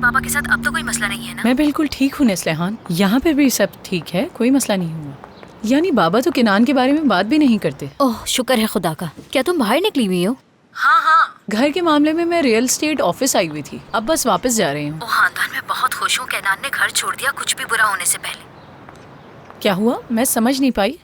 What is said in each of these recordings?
पापा के साथ अब तो कोई मसला नहीं है ना? मैं बिल्कुल ठीक हूँ नेस्लिहान, यहाँ पे भी सब ठीक है, कोई मसला नहीं हुआ। यानी बाबा तो किनान के बारे में बात भी नहीं करते। ओह शुक्र है खुदा का। क्या तुम बाहर निकली हुई हो? हाँ, घर के मामले में मैं रियल एस्टेट ऑफिस आई हुई थी, अब बस वापस जा रही हूँ। खानदान में बहुत खुश हूँ, कैनान ने घर छोड़ दिया कुछ भी बुरा होने से पहले। क्या हुआ, मैं समझ नहीं पाई।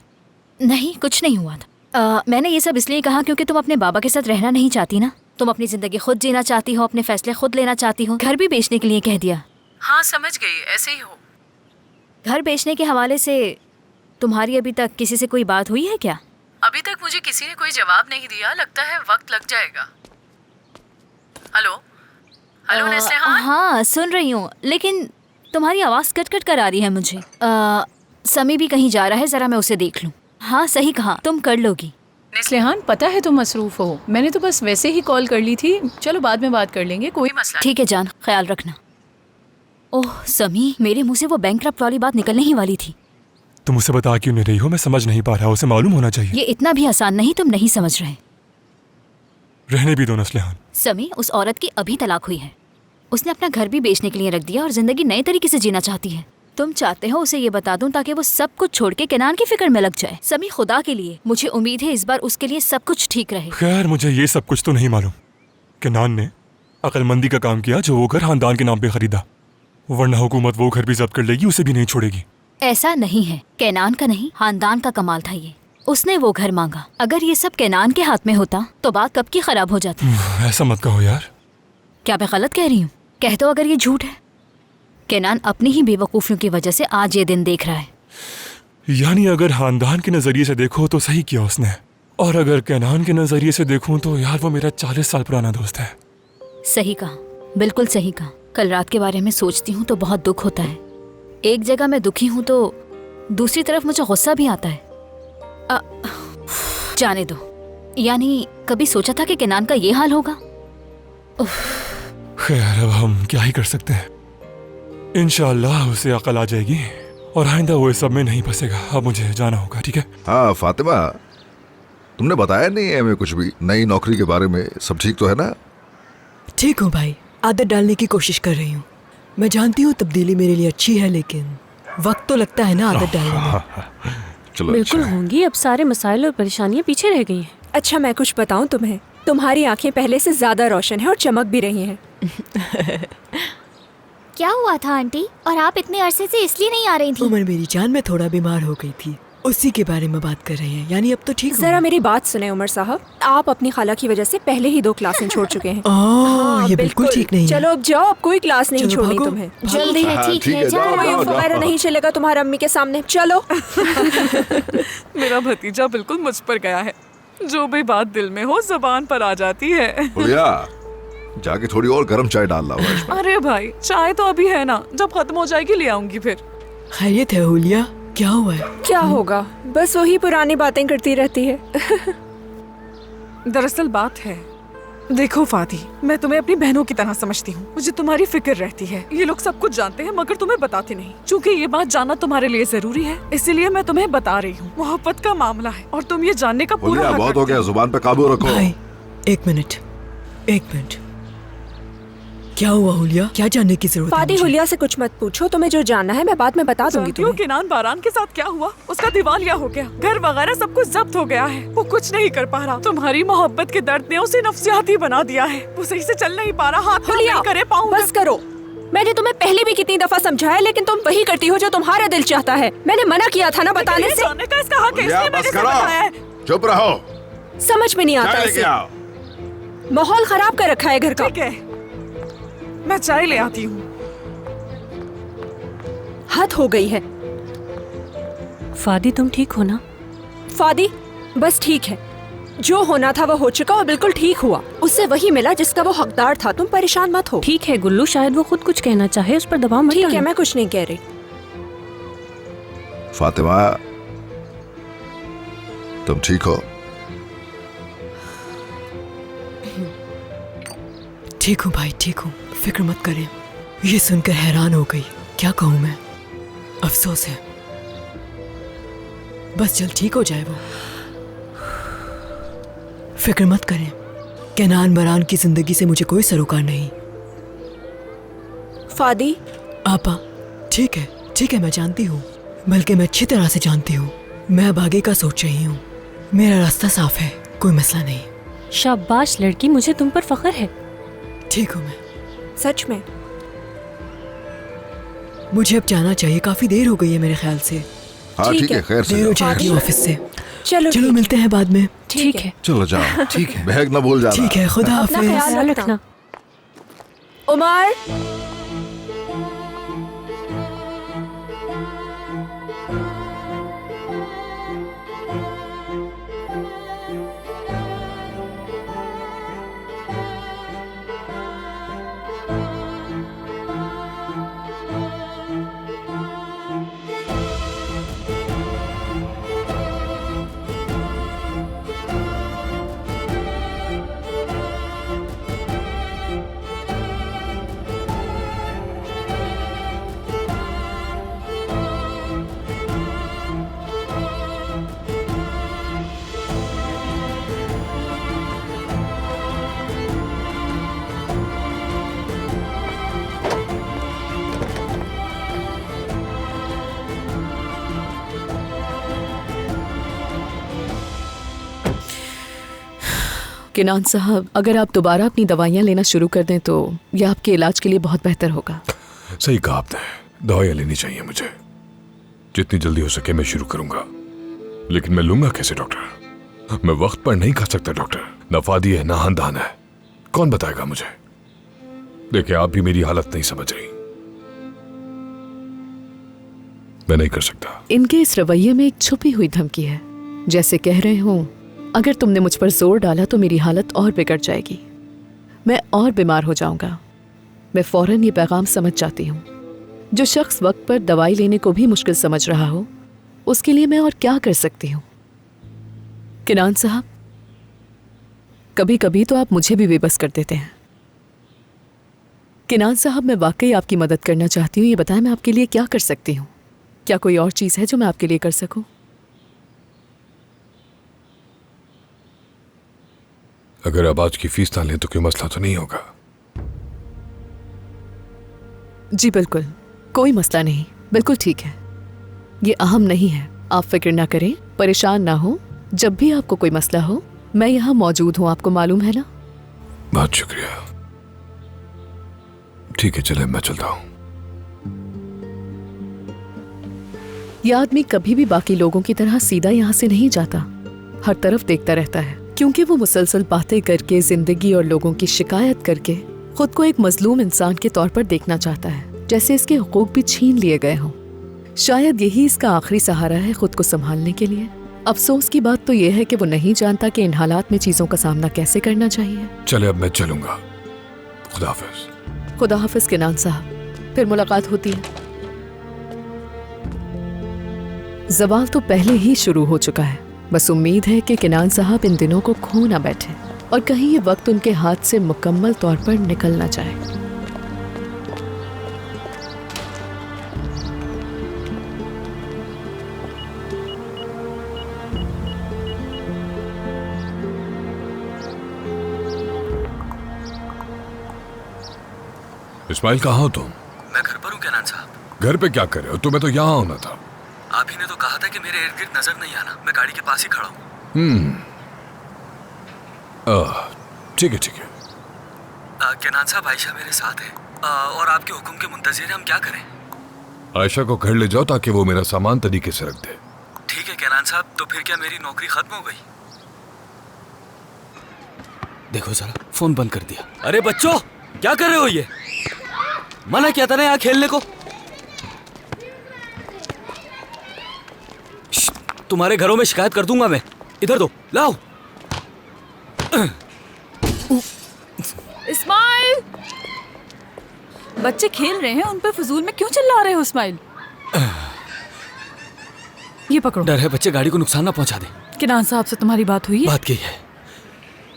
नहीं कुछ नहीं हुआ था। मैंने ये सब इसलिए कहा क्योंकि तुम अपने बाबा के साथ रहना नहीं चाहती ना। तुम अपनी जिंदगी खुद जीना चाहती हो, अपने फैसले खुद लेना चाहती हो। घर भी बेचने के लिए कह दिया। हाँ समझ गई, ऐसे ही हो। घर बेचने के हवाले से तुम्हारी अभी तक किसी से कोई बात हुई है क्या? अभी तक मुझे किसी ने कोई जवाब नहीं दिया, लगता है वक्त लग जाएगा। Hello hello Neslihan. हाँ सुन रही हूँ, लेकिन तुम्हारी आवाज़ कट कट कर आ रही है मुझे। समी भी कहीं जा रहा है, जरा मैं उसे देख लूँ। हाँ सही कहा, तुम कर लोगी। नेस्लिहान पता है तुम मसरूफ हो, मैंने तो बस वैसे ही कॉल कर ली थी। चलो बाद में बात कर लेंगे, कोई मसला ठीक है जान, ख्याल रखना। ओह समी, मेरे मुंह से वो बैंकरप्ट वाली बात निकलने ही वाली थी। तुम उसे बता क्यों नहीं रही हो? मैं समझ नहीं पा रहा, उसे मालूम होना चाहिए। ये इतना भी आसान नहीं, तुम नहीं समझ रहे। रहने भी दो नेस्लिहान। समी, उस औरत की अभी तलाक हुई है। उसने अपना घर भी बेचने के लिए रख दिया और जिंदगी नए तरीके से जीना चाहती है। तुम चाहते हो उसे ये बता दूं ताकि वो सब कुछ छोड़ के केनान की फिक्र में लग जाए। समी खुदा के लिए, मुझे उम्मीद है इस बार उसके लिए सब कुछ ठीक रहे। खैर मुझे ये सब कुछ तो नहीं मालूम। केनान ने अक्लमंदी का काम किया जो वो घर खानदान के नाम पे खरीदा, वरना हुकूमत वो घर भी जब्त कर लेगी, उसे भी नहीं छोड़ेगी। ऐसा नहीं है, केनान का नहीं खानदान का कमाल था ये। उसने वो घर मांगा। अगर ये सब केनान के हाथ में होता तो बात कब की खराब हो जाती। ऐसा मत कहो यार। क्या मैं गलत कह रही हूँ? कह दो अगर ये झूठ है। केनान अपनी ही बेवकूफियों की वजह से आज ये दिन देख रहा है। यानी अगर खानदान के नजरिए से देखो तो सही किया उसने, और अगर केनान के नजरिए से देखूं तो यार वो मेरा 40 साल पुराना दोस्त है। सही कहा, बिल्कुल सही कहा। कल रात के बारे में सोचती हूँ तो बहुत दुख होता है। एक जगह मैं दुखी हूँ तो दूसरी तरफ मुझे गुस्सा भी आता है। जाने दो। यानी कभी सोचा था कि केनान का ये हाल होगा? खैर अब हम क्या ही कर सकते हैं। इंशाअल्लाह उसे अकल आ जाएगी और आइंदा वो इस सब में नहीं फंसेगा। अब मुझे जाना होगा, ठीक है? हाँ फातिमा, तुमने बताया नहीं है हमें कुछ भी नई नौकरी के बारे में। सब ठीक तो है ना? ठीक हूँ भाई, आदत डालने की कोशिश कर रही हूँ। मैं जानती हूँ तब्दीली मेरे लिए अच्छी है, लेकिन वक्त तो लगता है ना आदत डालने में। चलो बिल्कुल अच्छा। होंगी, अब सारे मसाइल और परेशानियाँ पीछे रह गई हैं। अच्छा मैं कुछ बताऊं तुम्हें, तुम्हारी आंखें पहले से ज्यादा रोशन है और चमक भी रही हैं। क्या हुआ था आंटी? और आप इतने अरसे से इसलिए नहीं आ रही थी? उमर मेरी जान में थोड़ा बीमार हो गई थी, उसी के बारे में बात कर रहे हैं। यानी अब तो ठीक हूँ। जरा मेरी बात सुने उमर साहब, आप अपनी खाला की वजह से पहले ही 2 क्लासें छोड़ चुके हैं। ये बिल्कुल ठीक नहीं है। चलो अब जाओ, अब कोई क्लास नहीं चलो, छोड़नी भागो। तुम्हें। जल्दी है, हाँ, ठीक ठीक है, है, जाओ। जाओ, जाओ। वगैरह नहीं चलेगा तुम्हारा अम्मी के सामने। चलो। मेरा भतीजा बिल्कुल मुझ पर गया है। जो भी बात दिल में हो जुबान पर आ जाती है। हुलिया, जाके थोड़ी और गर्म चाय डाल लाओ इसमें। अरे भाई चाय तो अभी है ना, जब खत्म हो जाएगी ले आऊंगी फिर। खैरियत है हुलिया, क्या हुआ है? क्या होगा, बस वही पुरानी बातें करती रहती है। दरअसल बात है, देखो फादी, मैं तुम्हें अपनी बहनों की तरह समझती हूँ। मुझे तुम्हारी फिक्र रहती है। ये लोग सब कुछ जानते हैं मगर तुम्हें बताते नहीं। चूँकि ये बात जानना तुम्हारे लिए जरूरी है, इसीलिए मैं तुम्हें बता रही हूँ। मोहब्बत का मामला है और तुम ये जानने का पूरा हुलिया हक बहुत हो रखते गया, जुबान पे काबू रखो। भाई एक मिनट। क्या हुआ हुलिया? क्या जानने की जरूरत है फादी, मुझे? हुलिया से कुछ मत पूछो, तुम्हें जो जानना है मैं बाद में बता दूंगी जानती हो तुम्हें। केनान बारान के साथ क्या हुआ? उसका दिवालिया हो गया, घर वगैरह सब कुछ जब्त हो गया है। वो कुछ नहीं कर पा रहा। तुम्हारी मोहब्बत के दर्द ने उसे नफ्सियाती बना दिया है। वो सही से चल नहीं पा रहा, हाथ काम हुलिया, नहीं करे, पाँव बस करो। मैंने तुम्हें पहले भी कितनी दफा समझाया, लेकिन तुम वही करती हो जो तुम्हारा दिल चाहता है। मैंने मना किया था ना बताने से। जानने का इसका हक है, हुलिया इसलिए मैंने बस इसे बताया है। करो, चुप रहो। समझ में नहीं आता चाय लेके इसे। आओ। माहौल खराब कर रखा है घर का। ठीक है, मैं चाय ले आती हूँ। हद हो गई है। फादी तुम ठीक हो ना? फादी बस ठीक है, जो होना था वो हो चुका और बिल्कुल ठीक हुआ। उससे वही मिला जिसका वो हकदार था। तुम परेशान मत हो। ठीक है गुल्लू, शायद वो खुद कुछ कहना चाहे, उस पर दबाव मत ठीक है, डालो। मैं कुछ नहीं कह रही। फातिमा तुम ठीक हो? ठीक हूँ भाई, ठीक हूँ, फिक्र मत करें। ये सुनकर हैरान हो गई, क्या कहूँ मैं। अफसोस है, बस जल्द ठीक हो जाए वो। फिक्र मत करें, केनान बरान की जिंदगी से मुझे कोई सरोकार नहीं। फादी। आपा ठीक है, मैं जानती हूँ, बल्कि मैं अच्छी तरह से जानती हूँ। मैं अब आगे का सोच रही हूँ। मेरा रास्ता साफ है, कोई मसला नहीं। शाबाश लड़की, मुझे तुम पर फख्र है। ठीक हूँ मैं। सच में। मुझे अब जाना चाहिए, काफी देर हो गई है मेरे ख्याल से। हाँ ठीक है, खैर से देर हो जाओ। जाएगी ऑफिस से। चलो चलो मिलते हैं बाद में। ठीक है, चलो जाओ। ठीक है, बैग ना भूल जाना। ठीक है, खुदा अपना हाफिज। ख्याल रखना। उमर, किनान साहब, अगर आप दोबारा अपनी दवाइयाँ लेना शुरू कर दें तो यह आपके इलाज के लिए बहुत बेहतर होगा। सही कहा आपने, दवाइयाँ लेनी चाहिए मुझे। जितनी जल्दी हो सके मैं शुरू करूंगा, लेकिन मैं लूंगा कैसे डॉक्टर? मैं वक्त पर नहीं खा सकता डॉक्टर। ना फादी है ना खानदान है, कौन बताएगा मुझे? देखिए, आप भी मेरी हालत नहीं समझ रही। मैं नहीं कर सकता। इनके इस रवैये में एक छुपी हुई धमकी है, जैसे कह रहे हो अगर तुमने मुझ पर जोर डाला तो मेरी हालत और बिगड़ जाएगी, मैं और बीमार हो जाऊंगा। मैं फौरन ये पैगाम समझ जाती हूँ। जो शख्स वक्त पर दवाई लेने को भी मुश्किल समझ रहा हो, उसके लिए मैं और क्या कर सकती हूँ? किनान साहब, कभी कभी तो आप मुझे भी बेबस कर देते हैं। किनान साहब, मैं वाकई आपकी मदद करना चाहती हूँ। ये बताएं मैं आपके लिए क्या कर सकती हूँ? क्या कोई और चीज़ है जो मैं आपके लिए कर सकूँ? अगर आप आज की फीस ना लें तो कोई मसला तो नहीं होगा? जी बिल्कुल, कोई मसला नहीं, बिल्कुल ठीक है। ये अहम नहीं है, आप फिक्र ना करें, परेशान ना हो। जब भी आपको कोई मसला हो मैं यहाँ मौजूद हूँ, आपको मालूम है ना? बहुत शुक्रिया। ठीक है, चले मैं चलता हूँ। ये आदमी कभी भी बाकी लोगों की तरह सीधा यहाँ से नहीं जाता, हर तरफ देखता रहता है, क्योंकि वो मुसलसल बातें करके, जिंदगी और लोगों की शिकायत करके खुद को एक मजलूम इंसान के तौर पर देखना चाहता है, जैसे इसके हुकूक भी छीन लिए गए हों। शायद यही इसका आखिरी सहारा है खुद को संभालने के लिए। अफसोस की बात तो यह है कि वो नहीं जानता कि इन हालात में चीजों का सामना कैसे करना चाहिए। चले, अब मैं चलूंगा। खुदा हाफिज। खुदा हाफिज किनान साहब, फिर मुलाकात होती है। ज़वाल तो पहले ही शुरू हो चुका है, बस उम्मीद है कि किनान साहब इन दिनों को खो ना बैठे और कहीं ये वक्त उनके हाथ से मुकम्मल तौर पर निकल ना जाए। इस्माइल, कहाँ हो तुम? मैं घर पर हूँ किनान साहब। घर पे क्या कर रहे हो? तुम्हें तो यहाँ होना था। आप ही ने तो कहा था कि मेरे इर्द गिर्द नजर नहीं आना। मैं गाड़ी के पास ही खड़ा हूँ। ठीक है, ठीक है। किनान साहब, आयशा मेरे साथ है और आपके हुक्म के मुंतज़िर हैं। हम क्या करें? आयशा को घर ले जाओ ताकि वो मेरा सामान तरीके से रख दे। ठीक है किनान साहब, तो फिर क्या मेरी नौकरी खत्म हो गई? देखो जरा, फोन बंद कर दिया। अरे बच्चों, क्या कर रहे हो? ये मना किया था ना यहाँ खेलने को। तुम्हारे घरों में शिकायत कर दूंगा मैं। इधर दो, लाओ। इस्माइल, बच्चे खेल रहे हैं, उन पे फजूल में क्यों चिल्ला रहे हो इस्माइल? ये पकड़ो। डर है बच्चे गाड़ी को नुकसान ना पहुंचा दे। किनान साहब से तुम्हारी बात हुई है? बात की है,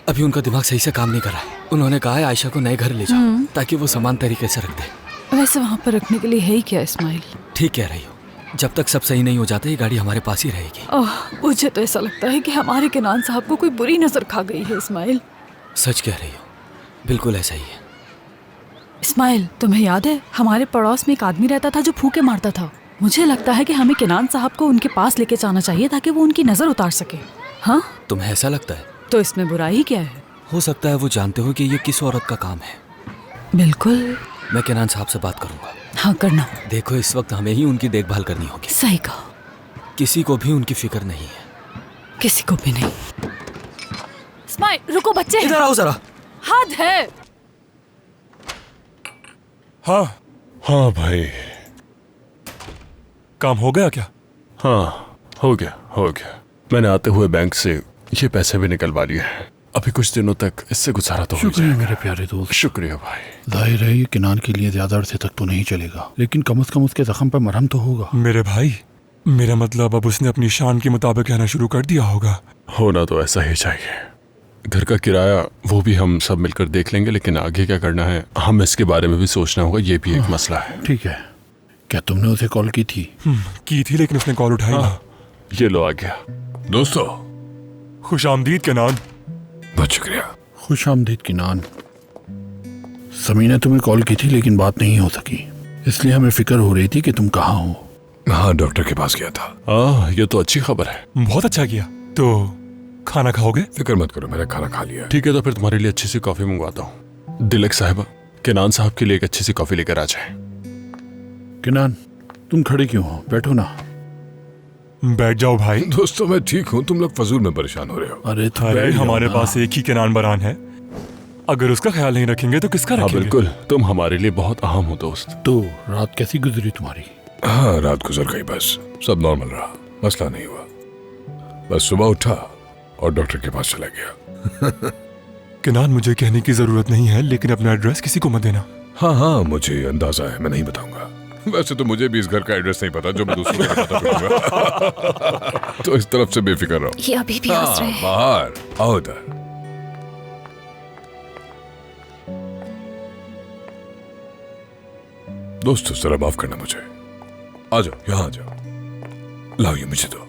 अभी उनका दिमाग सही से काम नहीं कर रहा है। उन्होंने कहा है आयशा को नए घर ले जाओ ताकि वो सामान तरीके से रख दे। वैसे वहाँ पर रखने के लिए है ही क्या इस्माइल? ठीक कह रही हो, जब तक सब सही नहीं हो जाता ये गाड़ी हमारे पास ही रहेगी। मुझे तो ऐसा लगता है कि हमारे किनान साहब को कोई बुरी नजर खा गई है इस्माइल। सच कह रही हो, बिल्कुल ऐसा ही है। इस्माइल, तुम्हें याद है हमारे पड़ोस में एक आदमी रहता था जो फूके मारता था। मुझे लगता है कि हमें किनान साहब को उनके पास लेके जाना चाहिए ताकि वो उनकी नजर उतार सके। हाँ, तुम्हें ऐसा लगता है? तो इसमें बुराई क्या है? हो सकता है वो जानते हो कि ये किस औरत का काम है। बिल्कुल। मैं किनान साहब से बात करूंगा। हाँ, करना। देखो, इस वक्त हमें ही उनकी देखभाल करनी होगी। सही कहा। किसी को भी उनकी फिक्र नहीं है। किसी को भी नहीं। इस्माइल, रुको बच्चे। इधर आओ जरा। हाथ है। हाँ हाँ भाई। काम हो गया क्या? हाँ, हो गया। मैंने आते हुए बैंक से ये पैसे भी निकलवा लिए हैं। अभी कुछ दिनों तक इससे गुजारा तो हो शुक्रिया जाएगा। मेरे प्यारे दोस्त। शुक्रिया भाई। जाहिर है ये किनान के लिए ज्यादा अरसे तक तो नहीं चलेगा, लेकिन कम से कम उसके जख्म पर मरहम तो होगा। मेरे भाई, मेरा मतलब अब उसने अपनी शान के मुताबिक रहना शुरू कर दिया होगा। होना तो ऐसा ही चाहिए। घर का किराया वो भी हम सब मिलकर देख लेंगे, लेकिन आगे क्या करना है हम इसके बारे में भी सोचना होगा। ये भी एक मसला है। ठीक है। क्या तुमने उसे कॉल की थी? की थी, लेकिन उसने कॉल उठाई ना। ये लो आ गया। दोस्तों, खुशामदीद किनान। बहुत शुक्रिया। खुश आमदीद किनान। समी ने तुम्हें कॉल की थी लेकिन बात नहीं हो सकी, इसलिए हमें फिक्र हो रही थी कि तुम कहाँ हो। हाँ, डॉक्टर के पास गया था। ये तो अच्छी खबर है। बहुत अच्छा किया। तो खाना खाओगे? फिक्र मत करो, मैंने खाना खा लिया। ठीक है, तो फिर तुम्हारे लिए अच्छी सी कॉफी मंगवाता हूँ। दिलक साहिबा, किनान साहब के लिए एक अच्छी सी कॉफी लेकर आ जाए। किनान, तुम खड़े क्यों हो? बैठो ना। बैठ जाओ भाई। दोस्तों, मैं ठीक हूँ, तुम लोग फजूल में परेशान हो रहे हो। अरे हमारे पास एक ही किनान बरान है, अगर उसका ख्याल नहीं रखेंगे तो किसका रखेंगे? बिल्कुल, तुम हमारे लिए बहुत अहम हो दोस्त। तो रात कैसी गुजरी तुम्हारी? हाँ, रात गुजर गई, बस सब नॉर्मल रहा, मसला नहीं हुआ। बस सुबह उठा और डॉक्टर के पास चला गया। किनान, मुझे कहने की जरूरत नहीं है, लेकिन अपना एड्रेस किसी को मत देना। हाँ, मुझे अंदाजा है, मैं नहीं बताऊंगा। वैसे तो मुझे भी इस घर का एड्रेस नहीं पता जो मैं दूसरों को बताता फिरूंगा। तो इस तरफ से बेफिक्र रहो। ये अभी भी हंस रहे हैं। बाहर आओ इधर। दोस्तों, जरा माफ करना मुझे। आ जाओ, यहाँ आ जाओ। लाओ ये मुझे दो।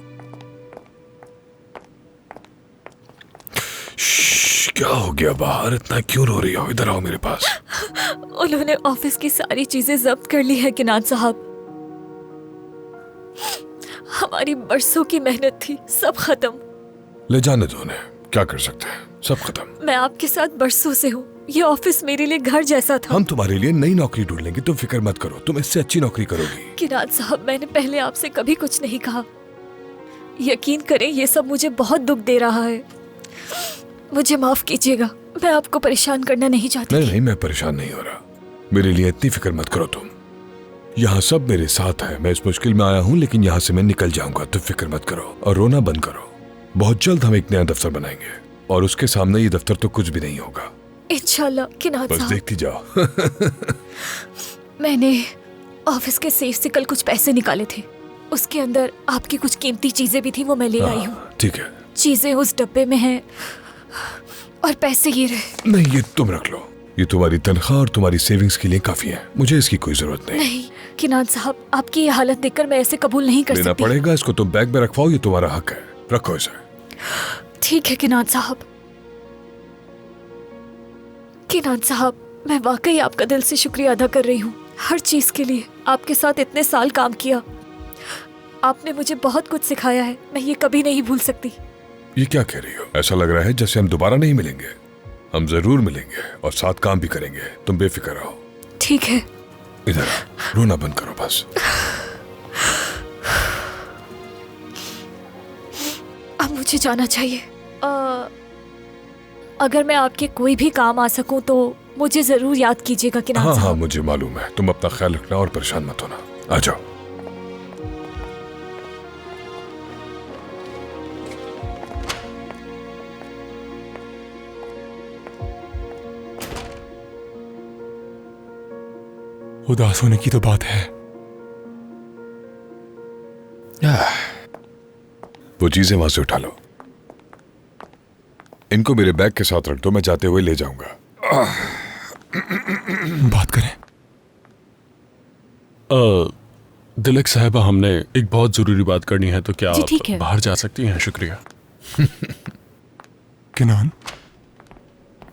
क्या हो गया? बाहर इतना क्यों रो रही हो? इधर आओ मेरे पास। उन्होंने ऑफिस की सारी चीजें जब्त कर ली है किनान साहब। हमारी बरसों की मेहनत थी, सब खत्म। ले जाने दो उन्हें, क्या कर सकते हैं, सब खत्म। मैं आपके साथ बरसों से हूँ, ये ऑफिस मेरे लिए घर जैसा था। हम तुम्हारे लिए नई नौकरी ढूंढ लेंगे, तुम फिक्र मत करो, तुम इससे अच्छी नौकरी करोगी। किनान साहब, मैंने पहले आपसे कभी कुछ नहीं कहा। यकीन करें, ये सब मुझे बहुत दुख दे रहा है। मुझे माफ कीजिएगा, मैं आपको परेशान करना नहीं चाहती। नहीं, मैं परेशान नहीं हो रहा। मेरे लिए इतनी फिक्र मत करो तुम। यहाँ सब मेरे साथ है। मैं इस मुश्किल में आया हूँ, लेकिन यहाँ से मैं निकल जाऊंगा। तुम फिक्र मत करो और रोना बंद करो। बहुत जल्द हम एक नया दफ्तर बनाएंगे और उसके सामने ये दफ्तर तो कुछ भी नहीं होगा। इंशाल्लाह किनान बस साहब। देखती जाओ। मैंने ऑफिस के सेफ से कल कुछ पैसे निकाले थे, उसके अंदर आपकी कुछ कीमती चीजें भी थी, वो मैं ले आई हूँ। ठीक है। चीजें उस डब्बे में हैं और पैसे ये रहे। नहीं, ये तुम रख लो। ये तुम्हारी तनख्वाह और तुम्हारी सेविंग्स के लिए काफी है, मुझे इसकी कोई जरूरत नहीं। नहीं किनान साहब, आपकी ये हालत देखकर मैं ऐसे कबूल नहीं कर लेना सकती। पड़ेगा, इसको तुम बैग में रखवाओ, ये तुम्हारा हक है। रखो इसे। ठीक है किनान साहब। किनान साहब, मैं वाकई आपका दिल से शुक्रिया अदा कर रही हूँ हर चीज के लिए। आपके साथ इतने साल काम किया, आपने मुझे बहुत कुछ सिखाया है, मैं ये कभी नहीं भूल सकती। ये क्या कह रही हो? ऐसा लग रहा है जैसे हम दोबारा नहीं मिलेंगे। हम जरूर मिलेंगे और साथ काम भी करेंगे, तुम बेफिक्र रहो। ठीक है। इधर रोना बंद करो बस। अब मुझे जाना चाहिए। अगर मैं आपके कोई भी काम आ सकूं तो मुझे जरूर याद कीजिएगा किनान हाँ, साहब। मुझे मालूम है। तुम अपना ख्याल रखना और परेशान मत होना। आ जाओ। उदास होने की तो बात है। वो चीजें वहां से उठा लो, इनको मेरे बैग के साथ रख दो, मैं जाते हुए ले जाऊंगा। बात करें। दिलक साहिबा, हमने एक बहुत जरूरी बात करनी है, तो क्या जी, ठीक है। आप बाहर जा सकती हैं? शुक्रिया। किनान,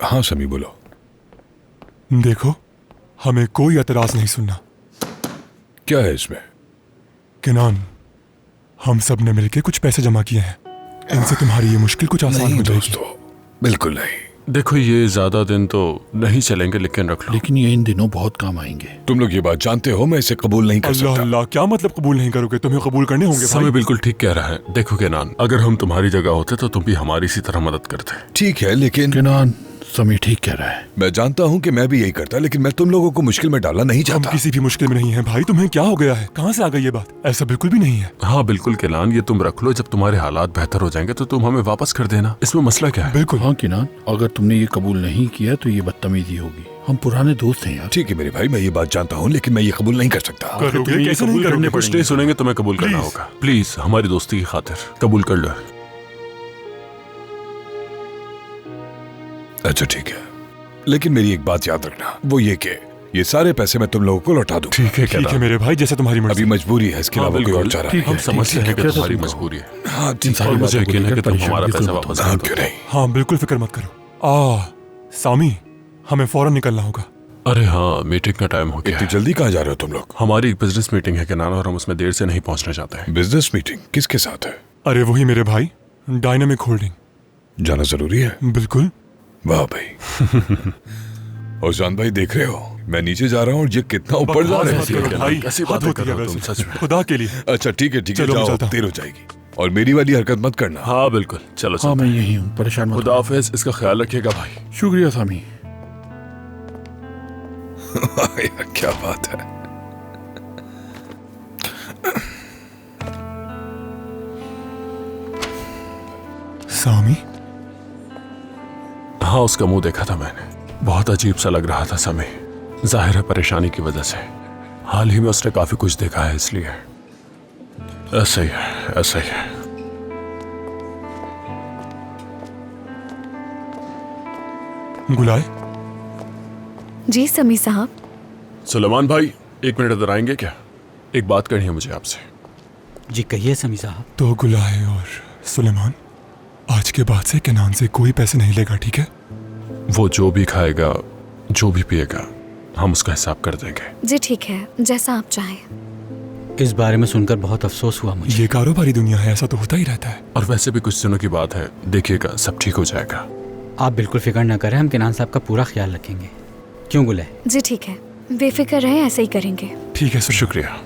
हाँ समी, बोलो। देखो हमें कोई एतराज नहीं सुनना। क्या है इसमें? किनान, हम सब ने मिलके कुछ पैसे जमा किए हैं, इनसे तुम्हारी ये मुश्किल कुछ आसान हो जाएगी। दोस्तों, बिल्कुल नहीं। देखो ये ज्यादा दिन तो नहीं चलेंगे, लेकिन रख लो। लेकिन ये इन दिनों बहुत काम आएंगे। तुम लोग ये बात जानते हो, मैं इसे कबूल नहीं कर अल्लाह सकता। अल्लाह, क्या मतलब कबूल नहीं करोगे? तुम्हें कबूल करने होंगे भाई। समय बिल्कुल ठीक कह रहा है। देखो केनान, अगर हम तुम्हारी जगह होते तो तुम भी हमारी इसी तरह मदद करते। ठीक है, लेकिन केनान, समी ठीक कह रहा है। मैं जानता हूँ कि मैं भी यही करता, लेकिन मैं तुम लोगों को मुश्किल में डालना नहीं हम चाहता। किसी भी मुश्किल में नहीं है भाई। तुम्हें क्या हो गया है? कहाँ से आ गई ये बात? ऐसा बिल्कुल भी नहीं है। हाँ बिल्कुल केनान, ये तुम रख लो। जब तुम्हारे हालात बेहतर हो जाएंगे तो तुम हमें वापस कर देना। इसमें मसला क्या है? बिल्कुल। हाँ केनान, अगर तुमने ये कबूल नहीं किया तो ये बदतमीजी होगी। हम पुराने दोस्त हैं यार। ठीक है मेरे भाई, मैं ये बात जानता हूँ, लेकिन मैं ये कबूल नहीं कर सकता। करोगे कैसे नहीं करोगे? कुछ नहीं सुनेंगे, तुम्हें कबूल करना होगा। प्लीज हमारी दोस्ती की खातिर कबूल कर लो। अच्छा ठीक है, लेकिन मेरी एक बात याद रखना, वो ये कि ये सारे पैसे मैं तुम लोगों को लौटा दूं। ठीक है मेरे भाई, जैसे तुम्हारी मर्जी। अभी मजबूरी है, इसके अलावा कोई और चारा नहीं। हम समझते हैं कि तुम्हारी मजबूरी है। हाँ, और मुझे यकीन है कि तुम हमारा पैसा वापस कर क्यों नहीं? हाँ बिल्कुल, फिक्र मत करो। सामी, हमें फौरन निकलना होगा। अरे हाँ, मीटिंग का टाइम हो गया। इतनी जल्दी कहाँ जा रहे हो तुम लोग? हमारी एक बिजनेस मीटिंग है केनान, और हम उसमें देर से नहीं पहुंचना चाहते हैं। बिजनेस मीटिंग किसके साथ है? अरे वही मेरे भाई, डायनामिक होल्डिंग। जाना जरूरी है? बिल्कुल। वाह भाई। और जान भाई, देख रहे हो मैं नीचे जा रहा हूँ और ये कितना ऊपर जा रहा है भाई। कैसी बातें कर रहे हो तुम, सच में। खुदा के लिए। अच्छा ठीक है चलो, मैं जाओ, चलता हूं। देर हो जाएगी। और मेरी वाली हरकत मत करना। हाँ बिल्कुल, चलो हाँ मैं यही हूँ, परेशान मत खुदा हाफिज, इसका ख्याल रखिएगा भाई। शुक्रिया सामी। यार क्या बात है। सामी? हाँ, उसका मुंह देखा था मैंने, बहुत अजीब सा लग रहा था समय। जाहिर है परेशानी की वजह से। हाल ही में उसने काफी कुछ देखा है, इसलिए ऐसा ही है, ऐसा ही है। गुलाय? जी समी साहब। सुलेमान भाई, एक मिनट इधर आएंगे क्या? एक बात करनी है मुझे आपसे। जी कहिए समी साहब। तो गुलाय और सुलेमान, आज के बाद से केनान से कोई पैसे नहीं लेगा, ठीक है? वो जो भी खाएगा, जो भी पिएगा, हम उसका हिसाब कर देंगे। जी ठीक है, जैसा आप चाहें। इस बारे में सुनकर बहुत अफसोस हुआ मुझे। ये कारोबारी दुनिया है, ऐसा तो होता ही रहता है। और वैसे भी कुछ दिनों की बात है, देखिएगा सब ठीक हो जाएगा। आप बिल्कुल फिक्र न करें, हम केनान साहब का पूरा ख्याल रखेंगे। क्यों गुले? जी ठीक है, बेफिक्र रहे, ऐसे ही करेंगे। ठीक है, शुक्रिया।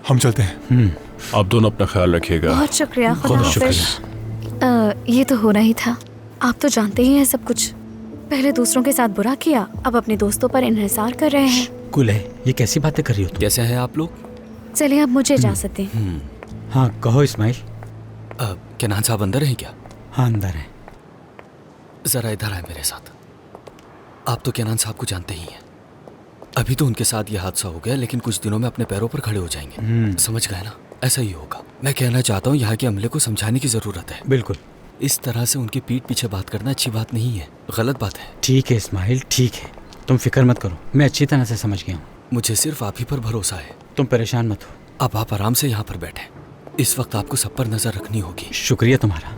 हम चलते हैं। आप दोनों अपना ख्याल रखिएगा। बहुत शुक्रिया। खुदा हाफिज। ये तो होना ही था। आप तो जानते ही हैं सब कुछ। पहले दूसरों के साथ बुरा किया, अब अपने दोस्तों पर इन्हिसार कर रहे हैं। गुले, ये कैसी बातें कर रही हो तुम? कैसे हैं आप लोग? चलिए अब मुझे इजाजत दें। हाँ कहो इस्माइल। केनान साहब अंदर हैं क्या? हाँ अंदर है। जरा इधर आए मेरे साथ। आप तो केनान साहब को जानते ही हैं। अभी तो उनके साथ ये हादसा हो गया, लेकिन कुछ दिनों में अपने पैरों पर खड़े हो जाएंगे। समझ गए ना? ऐसा ही होगा। मैं कहना चाहता हूँ, यहाँ के अमले को समझाने की जरूरत है। बिल्कुल। इस तरह से उनकी पीठ पीछे बात करना अच्छी बात नहीं है, गलत बात है। ठीक है इस्माइल, ठीक है, तुम फिक्र मत करो, मैं अच्छी तरह से समझ गया हूँ। मुझे सिर्फ आप ही पर भरोसा है। तुम परेशान मत हो। अब आप आराम से यहाँ पर बैठे। इस वक्त आपको सब पर नजर रखनी होगी। शुक्रिया तुम्हारा।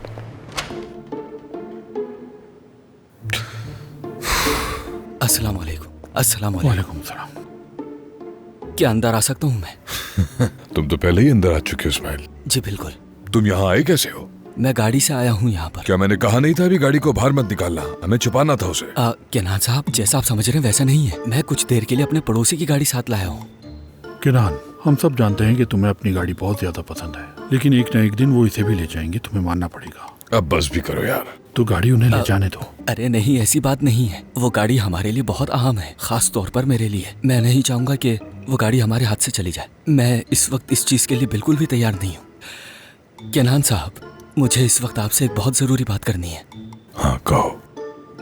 अस्सलाम वालेकुम। अस्सलाम वालेकुम सलाम। क्या अंदर आ सकता हूँ मैं? तुम तो पहले ही अंदर आ चुके हो इस्माइल। जी बिल्कुल। तुम यहाँ आए कैसे हो? मैं गाड़ी से आया हूँ यहाँ पर। क्या मैंने कहा नहीं था अभी गाड़ी को बाहर मत निकालना? हमें छुपाना था उसे। केनान साहब, जैसा आप समझ रहे हैं वैसा नहीं है। मैं कुछ देर के लिए अपने पड़ोसी की गाड़ी साथ लाया हूँ। केनान, हम सब जानते हैं कि तुम्हें अपनी गाड़ी बहुत ज्यादा पसंद है, लेकिन एक न एक दिन वो इसे भी ले जाएंगे, तुम्हें मानना पड़ेगा। अब बस भी करो यार। तो गाड़ी उन्हें ले जाने दो। अरे नहीं, ऐसी बात नहीं है। वो गाड़ी हमारे लिए बहुत अहम है, खास तौर पर मेरे लिए। मैं नहीं चाहूंगा कि वो गाड़ी हमारे हाथ से चली जाए। मैं इस वक्त इस चीज के लिए बिल्कुल भी तैयार नहीं हूँ। केनान साहब, मुझे इस वक्त आपसे एक बहुत जरूरी बात करनी है। हाँ कहो।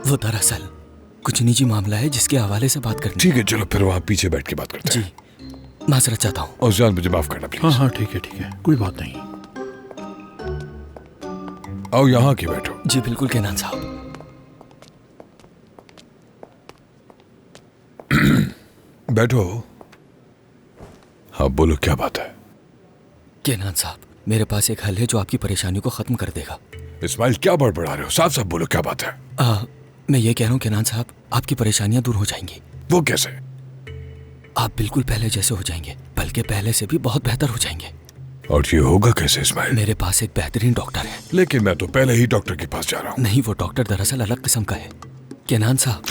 वो दरअसल कुछ निजी मामला है जिसके हवाले से बात करनी। ठीक है, चलो फिर वहाँ पीछे बैठ के बात करते हैं। जी माजरत चाहता हूँ। और जान, मुझे माफ करना प्लीज। हाँ हाँ ठीक है, कोई बात नहीं। आओ यहाँ की बैठो। जी बिल्कुल केनान साहब। बैठो। हाँ बोलो, क्या बात है? केनान साहब, मेरे पास एक हल है जो आपकी परेशानी को खत्म कर देगा। इस्माइल, क्या बड़बड़ा रहे हो? साफ साफ बोलो, क्या बात है? मैं ये कह रहा हूँ केनान साहब, आपकी परेशानियां दूर हो जाएंगी। वो कैसे? आप बिल्कुल पहले जैसे हो जाएंगे, बल्कि पहले से भी बहुत बेहतर हो जाएंगे। और ये होगा कैसे इस्माइल? मेरे पास एक बेहतरीन डॉक्टर है। लेकिन मैं तो पहले ही डॉक्टर के पास जा रहा हूँ। नहीं, वो डॉक्टर दरअसल अलग किस्म का है। केनान साहब,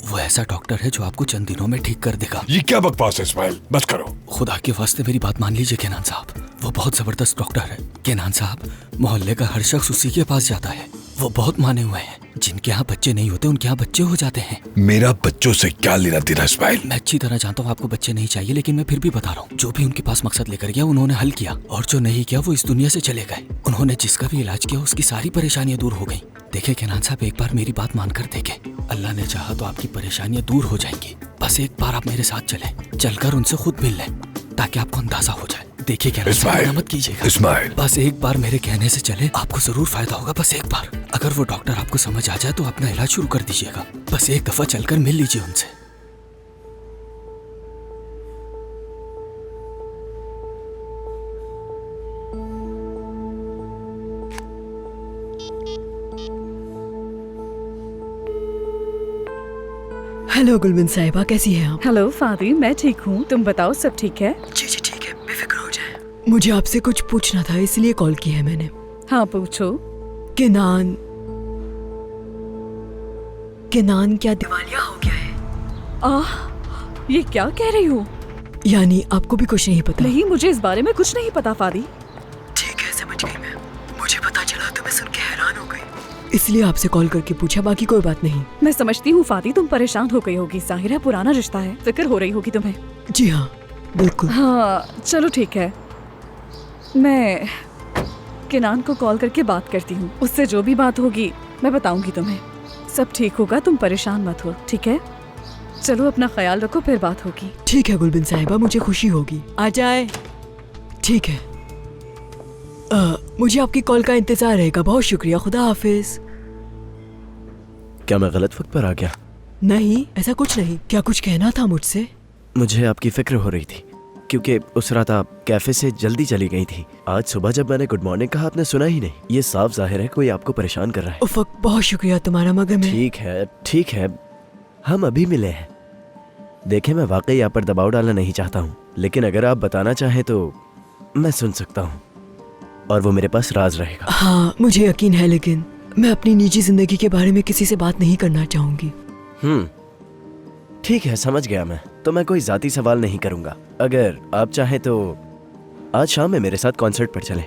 वो ऐसा डॉक्टर है जो आपको चंद दिनों में ठीक कर देगा। ये क्या बकवास है इस्माइल, बस करो। खुदा के वास्ते मेरी बात मान लीजिए केनान साहब, वो बहुत जबरदस्त डॉक्टर है। केनान साहब, मोहल्ले का हर शख्स उसी के पास जाता है। वो बहुत माने हुए हैं। जिनके यहाँ बच्चे नहीं होते उनके यहाँ बच्चे हो जाते हैं। मेरा बच्चों से क्या लेना देना इस्माइल? मैं अच्छी तरह जानता हूँ आपको बच्चे नहीं चाहिए, लेकिन मैं फिर भी बता रहा हूँ, जो भी उनके पास मकसद लेकर गया उन्होंने हल किया, और जो नहीं किया वो इस दुनिया से चले गए। उन्होंने जिसका भी इलाज किया उसकी सारी परेशानियां दूर हो गई। देखे केनान साहब, एक बार मेरी बात मानकर देखे, अल्लाह ने चाहा तो आपकी परेशानियां दूर हो जाएंगी। बस एक बार आप मेरे साथ चले, चलकर उनसे खुद मिल लें, ताकि आपको अंदाजा हो जाए। देखिए केनान साहब, मत कीजिएगा इस्माइल। बस एक बार मेरे कहने से चले, आपको जरूर फायदा होगा। बस एक बार, अगर वो डॉक्टर आपको समझ आ जाए तो अपना इलाज शुरू कर दीजिएगा। बस एक दफा चलकर मिल लीजिए उनसे। हेलो गुलबिन साहिबा, कैसी हैं आप? हेलो फादी, मैं ठीक हूँ, तुम बताओ सब ठीक है? जी जी ठीक है, बेफिक्र हो जाए। मुझे आपसे कुछ पूछना था, इसलिए कॉल की है मैंने। हाँ पूछो। केनान क्या दिवालिया हो गया है? ये क्या कह रही हो? यानी आपको भी कुछ नहीं पता? नहीं, मुझे इस बारे में कुछ नहीं पता फादी। ठीक है, समझ गई मैं। मुझे पता चला तो मैं सुन के हैरान हो गई, इसलिए आपसे कॉल करके पूछा, बाकी कोई बात नहीं। मैं समझती हूँ फादी, तुम परेशान हो गई होगी, जाहिर है पुराना रिश्ता है, फिक्र हो रही होगी तुम्हें। जी हाँ बिल्कुल। हाँ चलो ठीक है, मैं केनान को कॉल करके बात करती हूँ, उससे जो भी बात होगी मैं बताऊंगी तुम्हें। सब ठीक होगा, तुम परेशान मत हो, ठीक है? चलो अपना ख्याल रखो, फिर बात होगी। ठीक है गुलबिन साहिबा, मुझे खुशी होगी। आ जाए। ठीक है, मुझे आपकी कॉल का इंतजार रहेगा। बहुत शुक्रिया, खुदा हाफिज। क्या मैं गलत वक्त पर आ गया? नहीं, ऐसा कुछ नहीं। क्या कुछ कहना था मुझसे? मुझे आपकी फिक्र हो रही थी, क्योंकि उस रात आप कैफे से जल्दी चली गई थी। आज सुबह जब मैंने गुड मॉर्निंग कहा आपने सुना ही नहीं। ये साफ जाहिर है कोई आपको परेशान कर रहा है। उफ़, बहुत शुक्रिया तुम्हारा, मगर मैं... ठीक है, हम अभी मिले हैं। देखे, मैं वाकई आप पर दबाव डालना नहीं चाहता हूँ, लेकिन अगर आप बताना चाहें तो मैं सुन सकता हूँ, और वो मेरे पास राज रहेगा। हाँ मुझे यकीन है, लेकिन मैं अपनी निजी जिंदगी के बारे में किसी से बात नहीं करना चाहूंगी। ठीक है, समझ गया मैं। तो मैं कोई जाती सवाल नहीं करूंगा। अगर आप चाहें तो आज शाम में मेरे साथ कॉन्सर्ट पर चलें।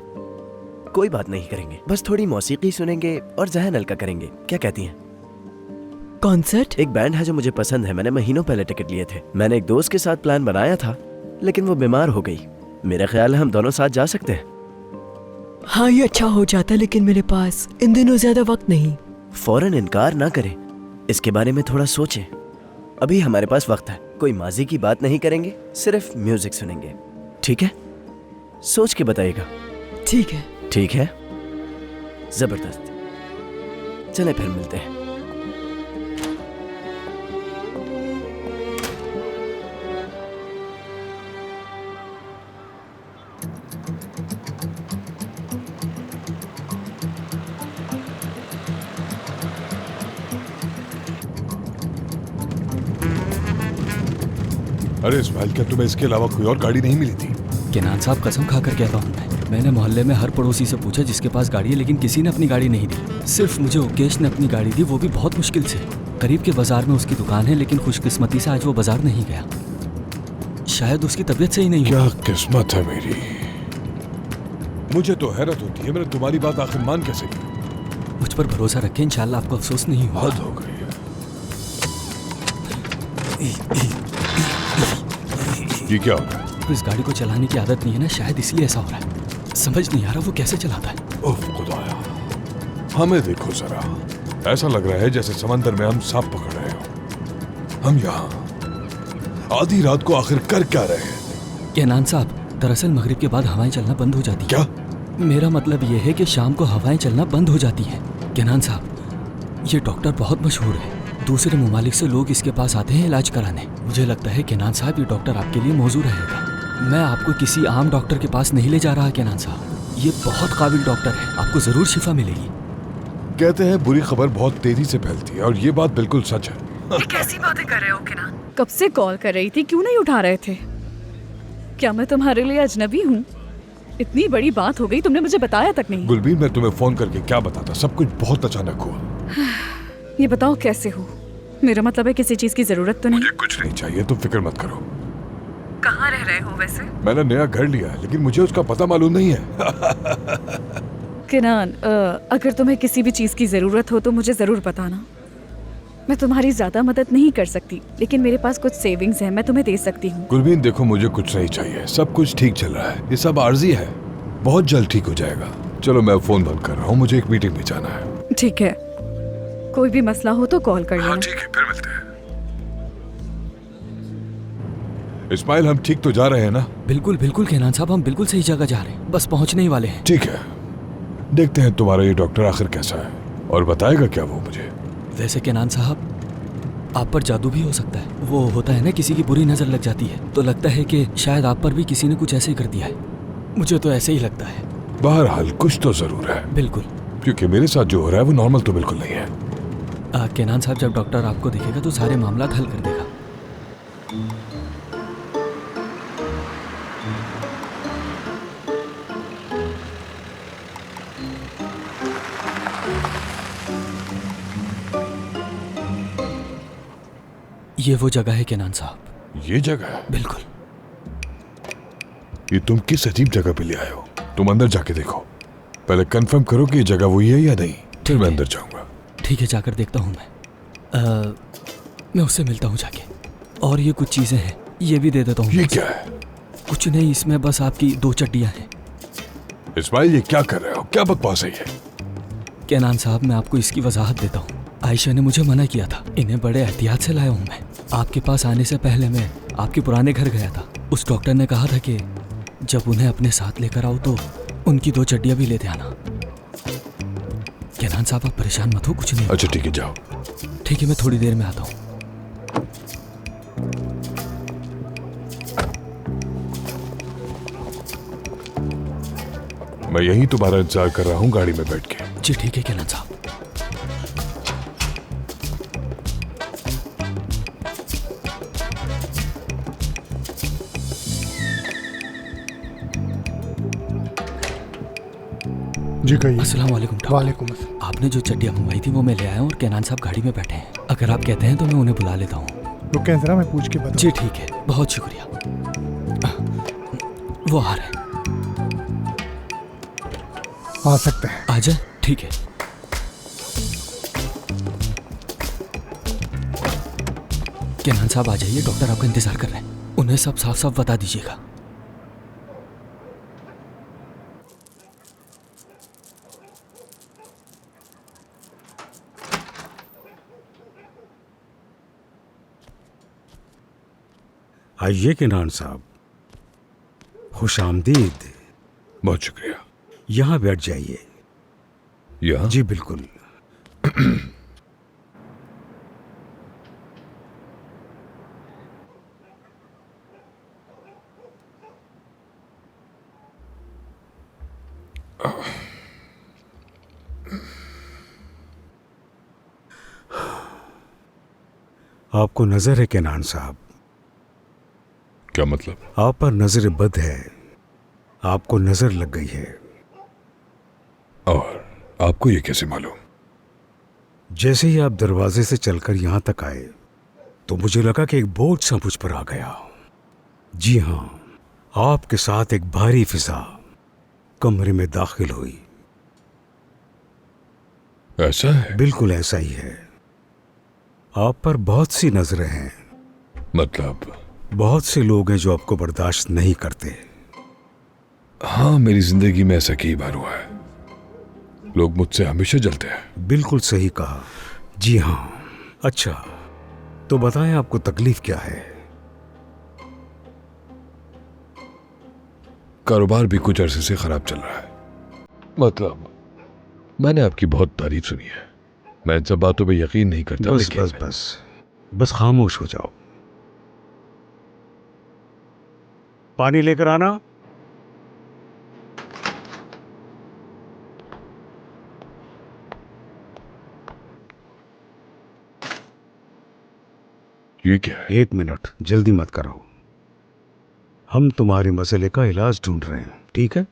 कोई बात नहीं करेंगे, बस थोड़ी मौसीकी सुनेंगे और जहन हल्का करेंगे। क्या कहती हैं? कॉन्सर्ट? एक बैंड है जो मुझे पसंद है, मैंने महीनों पहले टिकट लिए थे। मैंने एक दोस्त के साथ प्लान बनाया था, लेकिन वो बीमार हो गई। मेरा ख्याल है हम दोनों साथ जा सकते हैं। हाँ ये अच्छा हो जाता, लेकिन मेरे पास इन दिनों ज्यादा वक्त नहीं। फौरन इनकार ना करें, इसके बारे में थोड़ा सोचें। अभी हमारे पास वक्त है, कोई माजी की बात नहीं करेंगे, सिर्फ म्यूजिक सुनेंगे। ठीक है? सोच के बताइएगा। ठीक है। ठीक है, जबरदस्त। चले फिर मिलते हैं। अरे इस्माइल, क्या तुम्हें इसके अलावा कोई और गाड़ी नहीं मिली थी? केनान साहब, कसम खाकर कहता हूँ मैंने मोहल्ले में हर पड़ोसी से पूछा जिसके पास गाड़ी है, लेकिन किसी ने अपनी गाड़ी नहीं दी। सिर्फ मुझे उकेश ने अपनी गाड़ी दी, वो भी बहुत मुश्किल से। करीब के बाजार में उसकी दुकान है, लेकिन खुशकिस्मती से आज वो बाजार नहीं गया। शायद उसकी तबीयत सही नहीं। क्या किस्मत है मेरी। मुझे तो हैरत होती है, मैंने तुम्हारी बात आखिर मान कैसे की? मुझ पर भरोसा रखें, इंशाल्लाह आपको अफसोस नहीं होगा। हद हो गई है। ये क्या हो रहा है? इस गाड़ी को चलाने की आदत नहीं है ना, शायद इसलिए ऐसा हो रहा है। समझ नहीं आ रहा वो कैसे चलाता है। उफ खुदाया, हमें देखो जरा, ऐसा लग रहा है जैसे समंदर में हम सांप पकड़ रहे हो। हम यहाँ आधी रात को आखिर कर क्या रहे हैं? केनान साहब, दरअसल मगरिब के बाद हवाएं चलना बंद हो जाती क्या? मेरा मतलब ये है कि शाम को हवाएं चलना बंद हो जाती हैं। केनान साहब, ये डॉक्टर बहुत मशहूर है, दूसरे ममालिक से लोग इसके पास आते हैं इलाज कराने। मुझे लगता है केनान साहब, ये डॉक्टर आपके लिए मौजूद रहेगा। मैं आपको किसी आम डॉक्टर के पास नहीं ले जा रहा केनान साहब, ये बहुत काबिल डॉक्टर है, आपको जरूर शिफा मिलेगी। कहते हैं बुरी खबर बहुत तेजी से फैलती है, और ये बात बिल्कुल सच है। ये कैसी बातें कर रहे हो किनान? कब से कॉल कर रही थी, क्यों नहीं उठा रहे थे? क्या मैं तुम्हारे लिए अजनबी हूँ? इतनी बड़ी बात हो गई, तुमने मुझे बताया तक नहीं। गुलबीर, मैं तुम्हें फोन करके क्या बताता, सब कुछ बहुत अचानक हुआ। ये बताओ कैसे हो? मेरा मतलब है किसी चीज की जरूरत तो नहीं? मुझे कुछ नहीं चाहिए, तुम फिक्र मत करो। कहाँ रह रहे हो वैसे? मैंने नया घर लिया है, लेकिन मुझे उसका पता मालूम नहीं है। किनान, अगर तुम्हें किसी भी चीज की जरूरत हो तो मुझे जरूर बताना। मैं तुम्हारी ज्यादा मदद नहीं कर सकती, लेकिन मेरे पास कुछ सेविंग्स हैं, मैं तुम्हें दे सकती हूँ। गुलबीर देखो, मुझे कुछ नहीं चाहिए, सब कुछ ठीक चल रहा है, ये सब आर्जी है, बहुत जल्द ठीक हो जाएगा। चलो मैं फोन बंद कर रहा हूँ, मुझे एक मीटिंग में जाना है। ठीक है, कोई भी मसला हो तो कॉल कर लेना। हाँ ठीक है, फिर मिलते हैं। इस्माइल, हम ठीक तो जा रहे हैं ना? बिल्कुल बिल्कुल केनान साहब, हम बिल्कुल सही जगह जा रहे हैं, बस पहुंचने ही वाले हैं। ठीक है, देखते हैं तुम्हारा ये डॉक्टर आखिर कैसा है और बताएगा क्या वो मुझे। वैसे केनान साहब, आप पर जादू भी हो सकता है। वो होता है ना, किसी की बुरी नजर लग जाती है तो लगता है कि शायद आप पर भी किसी ने कुछ ऐसे ही कर दिया है। मुझे तो ऐसे ही लगता है। बहरहाल कुछ तो जरूर है। बिल्कुल, क्योंकि मेरे साथ जो हो रहा है वो नॉर्मल तो बिल्कुल नहीं है। केनान साहब, जब डॉक्टर आपको देखेगा तो सारे मामला हल कर देगा। ये वो जगह है केनान साहब। ये जगह है? बिल्कुल। ये तुम किस अजीब जगह पे ले आए हो? तुम अंदर जाके देखो, पहले कंफर्म करो कि ये जगह वही है या नहीं, फिर मैं अंदर जाऊंगा। ठीक है, जाकर देखता हूँ मैं उससे मिलता हूँ जाके। और ये कुछ चीजें हैं, ये भी दे देता हूँ। ये क्या है? कुछ नहीं, इसमें बस आपकी 2 चड्डियाँ हैं। इस्माइल, ये क्या कर रहे हो? क्या बकवास है ये? केनान साहब, मैं आपको इसकी वजाहत देता हूँ। आयशा ने मुझे मना किया था, इन्हें बड़े एहतियात से लाया हूँ मैं। आपके पास आने से पहले मैं आपके पुराने घर गया था। उस डॉक्टर ने कहा था कि जब उन्हें अपने साथ लेकर आओ तो उनकी 2 चड्डियाँ भी लेते आना। केनान साहब, आप परेशान मत हो, कुछ नहीं। अच्छा ठीक है, जाओ। ठीक है, मैं थोड़ी देर में आता हूँ। मैं यहीं तुम्हारा इंतजार कर रहा हूँ, गाड़ी में बैठ के। जी ठीक है केनान साहब। जी कहिए। अस्सलाम वालेकुम डॉक्टर। वालेकुम अस्सलाम। आपने जो चड्डियाँ मंगवाई थी वो मैं ले आया हूँ और केनान साहब गाड़ी में बैठे हैं। अगर आप कहते हैं तो मैं उन्हें बुला लेता हूँ। रुकें जरा, मैं पूछ के बताऊँ। जी ठीक है, बहुत शुक्रिया। वो आ रहे हैं। आ सकते हैं। आ जाए। ठीक है। केनान साहब आ जाइए, डॉक्टर आपका इंतजार कर रहे हैं। उन्हें सब साफ साफ बता दीजिएगा। आइए केनान साहब, खुश आमदीद। बहुत शुक्रिया। यहाँ बैठ जाइए। यहाँ? जी बिल्कुल। आपको नजर है केनान साहब? क्या मतलब? आप पर नजर बद है, आपको नजर लग गई है। और आपको ये कैसे मालूम? जैसे ही आप दरवाजे से चलकर यहां तक आए तो मुझे लगा कि एक बोझ सा मुझ पर आ गया। जी हां, आपके साथ एक भारी फिजा कमरे में दाखिल हुई। ऐसा है? बिल्कुल ऐसा ही है। आप पर बहुत सी नजरें हैं। मतलब? बहुत से लोग हैं जो आपको बर्दाश्त नहीं करते। हाँ, मेरी जिंदगी में ऐसा कई बार हुआ है। लोग मुझसे हमेशा जलते हैं। बिल्कुल सही कहा। जी हाँ। अच्छा, तो बताएं आपको तकलीफ क्या है? कारोबार भी कुछ अरसे से खराब चल रहा है। मतलब मैंने आपकी बहुत तारीफ सुनी है, मैं इन सब बातों पे यकीन नहीं करता। बस खामोश हो जाओ। पानी लेकर आना। ये क्या है? 1 मिनट, जल्दी मत करो। हम तुम्हारे मसले का इलाज ढूंढ रहे हैं, ठीक है?